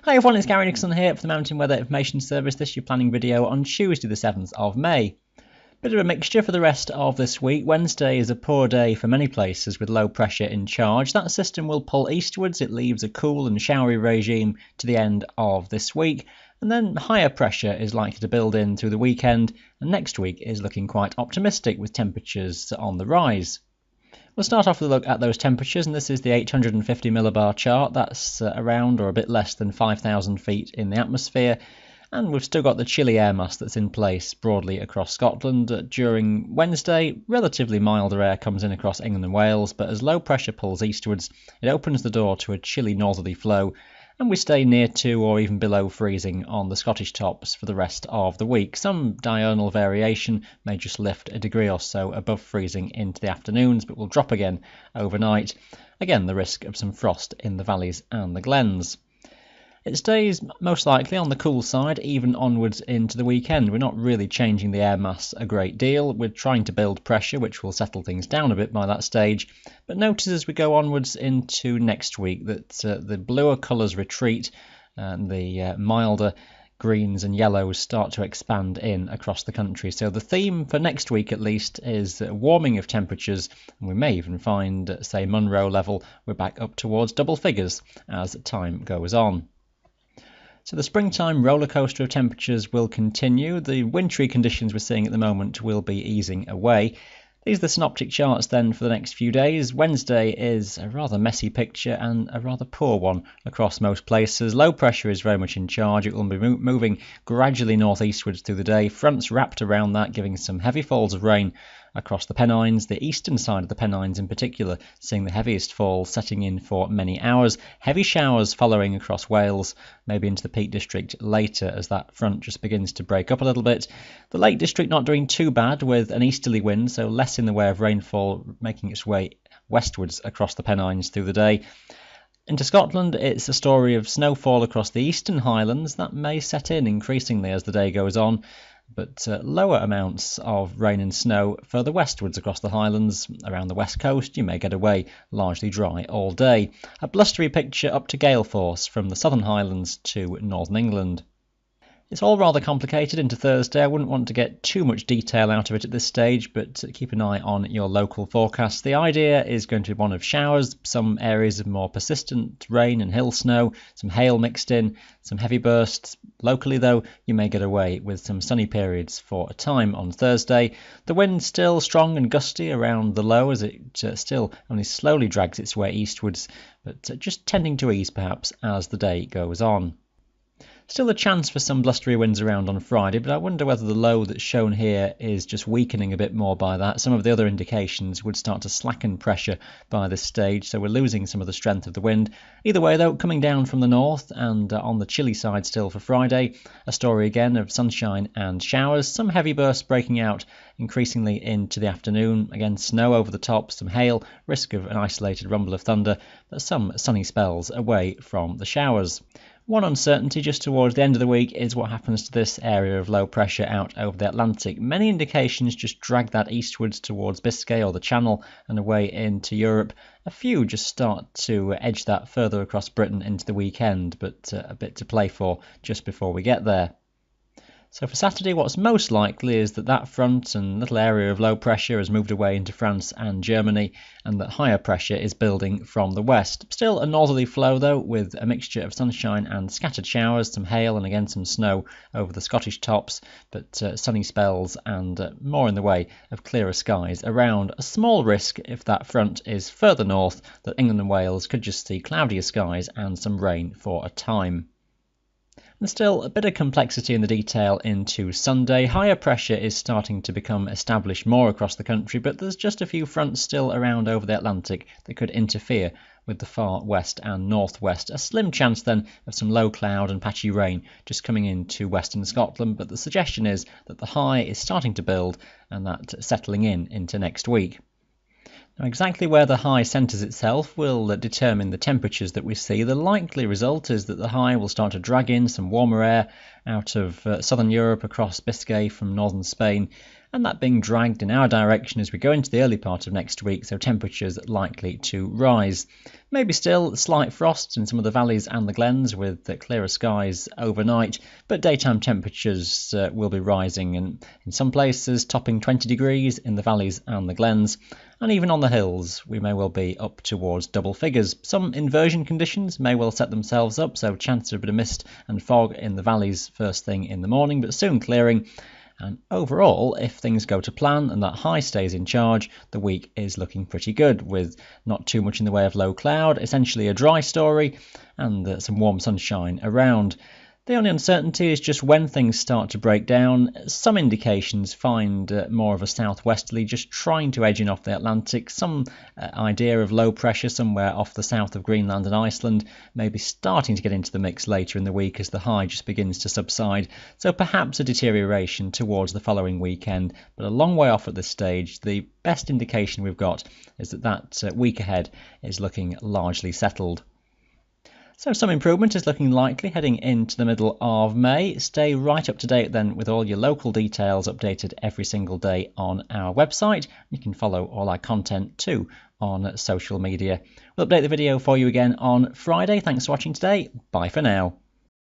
Hi everyone, it's Gary Nicholson here for the Mountain Weather Information Service. This is your planning video on Tuesday the 7th of May. Bit of a mixture for the rest of this week. Wednesday is a poor day for many places with low pressure in charge. That system will pull eastwards. It leaves a cool and showery regime to the end of this week. And then higher pressure is likely to build in through the weekend. And next week is looking quite optimistic with temperatures on the rise. We'll start off with a look at those temperatures, and this is the 850 millibar chart. That's around or a bit less than 5,000 feet in the atmosphere, and we've still got the chilly air mass that's in place broadly across Scotland. During Wednesday, relatively milder air comes in across England and Wales, but as low pressure pulls eastwards, it opens the door to a chilly northerly flow, and we stay near to or even below freezing on the Scottish tops for the rest of the week. Some diurnal variation may just lift a degree or so above freezing into the afternoons, but will drop again overnight. Again, the risk of some frost in the valleys and the glens. It stays most likely on the cool side, even onwards into the weekend. We're not really changing the air mass a great deal. We're trying to build pressure, which will settle things down a bit by that stage. But notice as we go onwards into next week that the bluer colours retreat and the milder greens and yellows start to expand in across the country. So the theme for next week at least is warming of temperatures, and we may even find, say, Munro level, we're back up towards double figures as time goes on. So the springtime rollercoaster of temperatures will continue. The wintry conditions we're seeing at the moment will be easing away. These are the synoptic charts then for the next few days. Wednesday is a rather messy picture and a rather poor one across most places. Low pressure is very much in charge. It will be moving gradually northeastwards through the day. Fronts wrapped around that, giving some heavy falls of rain across the Pennines, the eastern side of the Pennines in particular, seeing the heaviest fall setting in for many hours. Heavy showers following across Wales, maybe into the Peak District later as that front just begins to break up a little bit. The Lake District not doing too bad with an easterly wind, so less in the way of rainfall making its way westwards across the Pennines through the day. Into Scotland, it's a story of snowfall across the eastern highlands. That may set in increasingly as the day goes on, but lower amounts of rain and snow further westwards across the highlands. Around the west coast, you may get away largely dry all day. A blustery picture up to gale force from the southern highlands to northern England. It's all rather complicated into Thursday. I wouldn't want to get too much detail out of it at this stage, but keep an eye on your local forecast. The idea is going to be one of showers, some areas of more persistent rain and hill snow, some hail mixed in, some heavy bursts. Locally, though, you may get away with some sunny periods for a time on Thursday. The wind still strong and gusty around the low as it still only slowly drags its way eastwards, but just tending to ease perhaps as the day goes on. Still a chance for some blustery winds around on Friday, but I wonder whether the low that's shown here is just weakening a bit more by that. Some of the other indications would start to slacken pressure by this stage, so we're losing some of the strength of the wind. Either way, though, coming down from the north and on the chilly side still for Friday, a story again of sunshine and showers, some heavy bursts breaking out increasingly into the afternoon. Again, snow over the top, some hail, risk of an isolated rumble of thunder, but some sunny spells away from the showers. One uncertainty just towards the end of the week is what happens to this area of low pressure out over the Atlantic. Many indications just drag that eastwards towards Biscay or the Channel and away into Europe. A few just start to edge that further across Britain into the weekend, but a bit to play for just before we get there. So for Saturday, what's most likely is that that front and little area of low pressure has moved away into France and Germany, and that higher pressure is building from the west. Still a northerly flow, though, with a mixture of sunshine and scattered showers, some hail and again some snow over the Scottish tops, but sunny spells and more in the way of clearer skies around. A small risk, if that front is further north, that England and Wales could just see cloudier skies and some rain for a time. And still a bit of complexity in the detail into Sunday. Higher pressure is starting to become established more across the country, but there's just a few fronts still around over the Atlantic that could interfere with the far west and northwest. A slim chance then of some low cloud and patchy rain just coming into western Scotland, but the suggestion is that the high is starting to build and that settling in into next week. Now, exactly where the high centres itself will determine the temperatures that we see. The likely result is that the high will start to drag in some warmer air out of southern Europe across Biscay from northern Spain and that being dragged in our direction as we go into the early part of next week, so temperatures likely to rise. Maybe still slight frosts in some of the valleys and the glens with clearer skies overnight, but daytime temperatures will be rising, and in some places topping 20 degrees in the valleys and the glens, and even on the hills we may well be up towards double figures. Some inversion conditions may well set themselves up, so chance of a bit of mist and fog in the valleys first thing in the morning, but soon clearing. And overall, if things go to plan and that high stays in charge, the week is looking pretty good, with not too much in the way of low cloud, essentially a dry story, and some warm sunshine around. The only uncertainty is just when things start to break down. Some indications find more of a southwesterly, just trying to edge in off the Atlantic. Some idea of low pressure somewhere off the south of Greenland and Iceland, maybe starting to get into the mix later in the week as the high just begins to subside. So perhaps a deterioration towards the following weekend, but a long way off at this stage. The best indication we've got is that week ahead is looking largely settled. So some improvement is looking likely heading into the middle of May. Stay right up to date then with all your local details updated every single day on our website. You can follow all our content too on social media. We'll update the video for you again on Friday. Thanks for watching today. Bye for now.